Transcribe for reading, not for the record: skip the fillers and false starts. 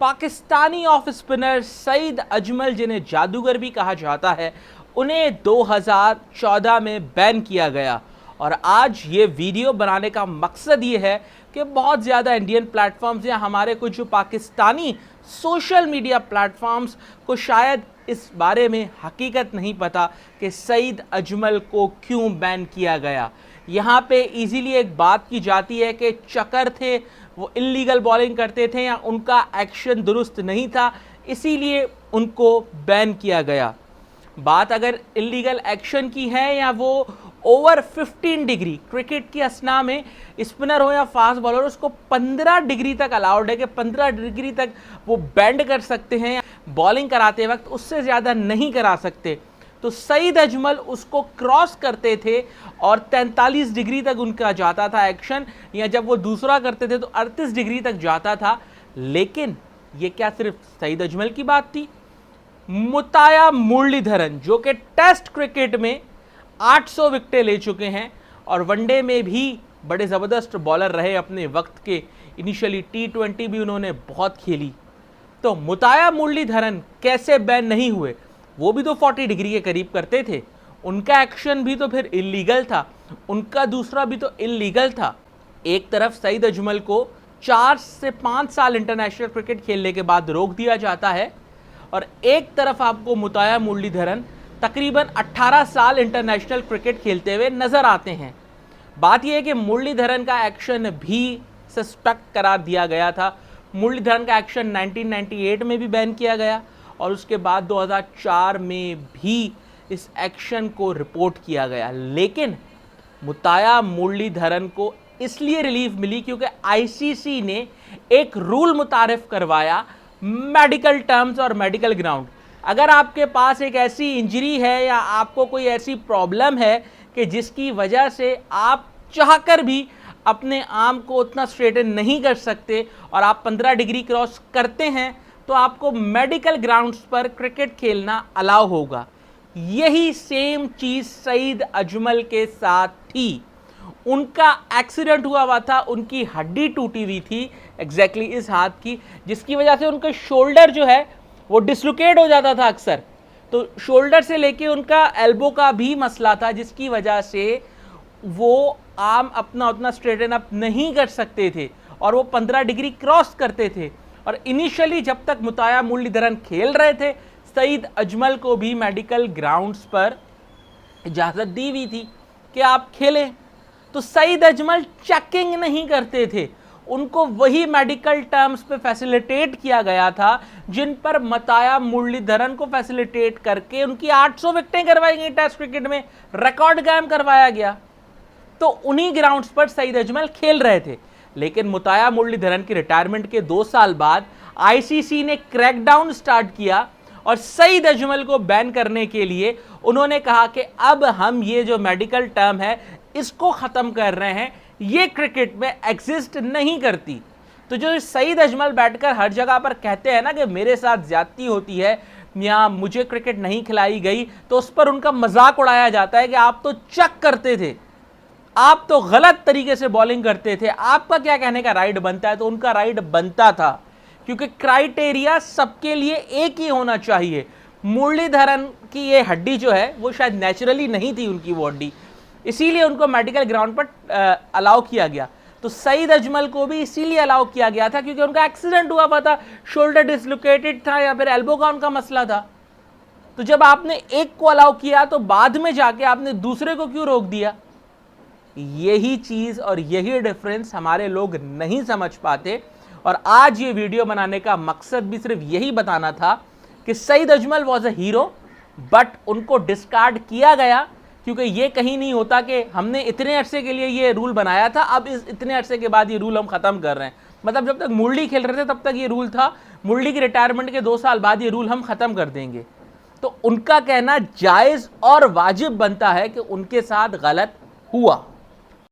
Pakistani off spinner Saeed Ajmal, जिन्हें जादूगर भी कहा जाता है, उन्हें 2014 में बैन किया गया। और आज ये वीडियो बनाने का मकसद ये है कि बहुत ज़्यादा इंडियन प्लेटफॉर्म्स या हमारे कुछ जो पाकिस्तानी सोशल मीडिया प्लेटफॉर्म्स को शायद इस बारे में हकीकत नहीं पता कि सईद अजमल को क्यों बैन किया गया। यहाँ पे इजीली एक बात की जाती है कि चकर थे, वो इल्लीगल बॉलिंग करते थे या उनका एक्शन दुरुस्त नहीं था, इसीलिए उनको बैन किया गया। बात अगर इल्लीगल एक्शन की है या वो ओवर 15 डिग्री, क्रिकेट की असना में स्पिनर हो या फास्ट बॉलर, उसको 15 डिग्री तक अलाउड है कि 15 डिग्री तक वो बेंड कर सकते हैं बॉलिंग कराते वक्त, उससे ज़्यादा नहीं करा सकते। तो सईद अजमल उसको क्रॉस करते थे और 43 डिग्री तक उनका जाता था एक्शन, या जब वो दूसरा करते थे तो 38 डिग्री तक जाता था। लेकिन ये क्या सिर्फ सईद अजमल की बात थी? मुताया मुरलीधरन, जो कि टेस्ट क्रिकेट में 800 विकेटें ले चुके हैं और वनडे में भी बड़े ज़बरदस्त बॉलर रहे अपने वक्त के, इनिशियली T20 भी उन्होंने बहुत खेली। तो मुताया मुरलीधरन कैसे बैन नहीं हुए? वो भी तो 40 डिग्री के करीब करते थे, उनका एक्शन भी तो फिर इल्लीगल था, उनका दूसरा भी तो इल्लीगल था। एक तरफ सईद अजमल को 4 से 5 साल इंटरनेशनल क्रिकेट खेलने के बाद रोक दिया जाता है और एक तरफ आपको मुताया मुरलीधरन तकरीबन 18 साल इंटरनेशनल क्रिकेट खेलते हुए नजर आते हैं। बात यह है कि मुरलीधरन का एक्शन भी सस्पेक्ट करार दिया गया था। मुरलीधरन का एक्शन 1998 में भी बैन किया गया और उसके बाद 2004 में भी इस एक्शन को रिपोर्ट किया गया। लेकिन मुताया मुरलीधरन को इसलिए रिलीफ मिली क्योंकि आईसीसी ने एक रूल मुतारिफ करवाया, मेडिकल टर्म्स और मेडिकल ग्राउंड। अगर आपके पास एक ऐसी इंजरी है या आपको कोई ऐसी प्रॉब्लम है कि जिसकी वजह से आप चाहकर भी अपने आर्म को उतना स्ट्रेटन नहीं कर सकते और आप 15 डिग्री क्रॉस करते हैं, तो आपको मेडिकल ग्राउंड्स पर क्रिकेट खेलना अलाउ होगा। यही सेम चीज़ सईद अजमल के साथ थी। उनका एक्सीडेंट हुआ था, उनकी हड्डी टूटी हुई थी एग्जैक्टली इस हाथ की, जिसकी वजह से उनका शोल्डर जो है वो डिसलोकेट हो जाता था अक्सर। तो शोल्डर से लेके उनका एल्बो का भी मसला था, जिसकी वजह से वो आर्म अपना उतना स्ट्रेटन अप नहीं कर सकते थे और वो 15 डिग्री क्रॉस करते थे। और इनिशियली जब तक मुताया मुरलीधरन खेल रहे थे, सईद अजमल को भी मेडिकल ग्राउंड्स पर इजाज़त दी हुई थी कि आप खेलें। तो सईद अजमल चेकिंग नहीं करते थे, उनको वही मेडिकल टर्म्स पे फैसिलिटेट किया गया था जिन पर मुताया मुरलीधरन को फैसिलिटेट करके उनकी 800 विकेटें करवाई गई टेस्ट क्रिकेट में, रिकॉर्ड कायम करवाया गया। तो उन्हीं ग्राउंड्स पर सईद अजमल खेल रहे थे। लेकिन मुताया मुरलीधरन की रिटायरमेंट के 2 साल बाद आईसीसी ने क्रैकडाउन स्टार्ट किया और सईद अजमल को बैन करने के लिए उन्होंने कहा कि अब हम ये जो मेडिकल टर्म है इसको ख़त्म कर रहे हैं, ये क्रिकेट में एग्जिस्ट नहीं करती। तो जो सईद अजमल बैठकर हर जगह पर कहते हैं ना कि मेरे साथ ज्यादती होती है या मुझे क्रिकेट नहीं खिलाई गई, तो उस पर उनका मजाक उड़ाया जाता है कि आप तो चक करते थे, आप तो गलत तरीके से बॉलिंग करते थे, आपका क्या कहने का राइट बनता है? तो उनका राइट बनता था, क्योंकि क्राइटेरिया सबके लिए एक ही होना चाहिए। मुरलीधरन की ये हड्डी जो है वो शायद नेचुरली नहीं थी उनकी वो हड्डी, इसीलिए उनको मेडिकल ग्राउंड पर अलाउ किया गया। तो सईद अजमल को भी इसीलिए अलाउ किया गया था क्योंकि उनका एक्सीडेंट हुआ था, शोल्डर डिसलोकेटेड था या फिर एल्बो का उनका मसला था। तो जब आपने एक को अलाउ किया तो बाद में जाके आपने दूसरे को क्यों रोक दिया? यही चीज़ और यही डिफरेंस हमारे लोग नहीं समझ पाते। और आज ये वीडियो बनाने का मकसद भी सिर्फ यही बताना था कि Sayeed Ajmal was a hero, but उनको डिस्कार्ड किया गया क्योंकि ये कहीं नहीं होता कि हमने इतने अरसे के लिए ये रूल बनाया था, अब इस इतने अरसे के बाद ये रूल हम ख़त्म कर रहे हैं। मतलब जब तक मुरली खेल रहे थे तब तक ये रूल था, मुरली की रिटायरमेंट के 2 साल बाद ये रूल हम ख़त्म कर देंगे। तो उनका कहना जायज़ और वाजिब बनता है कि उनके साथ गलत हुआ।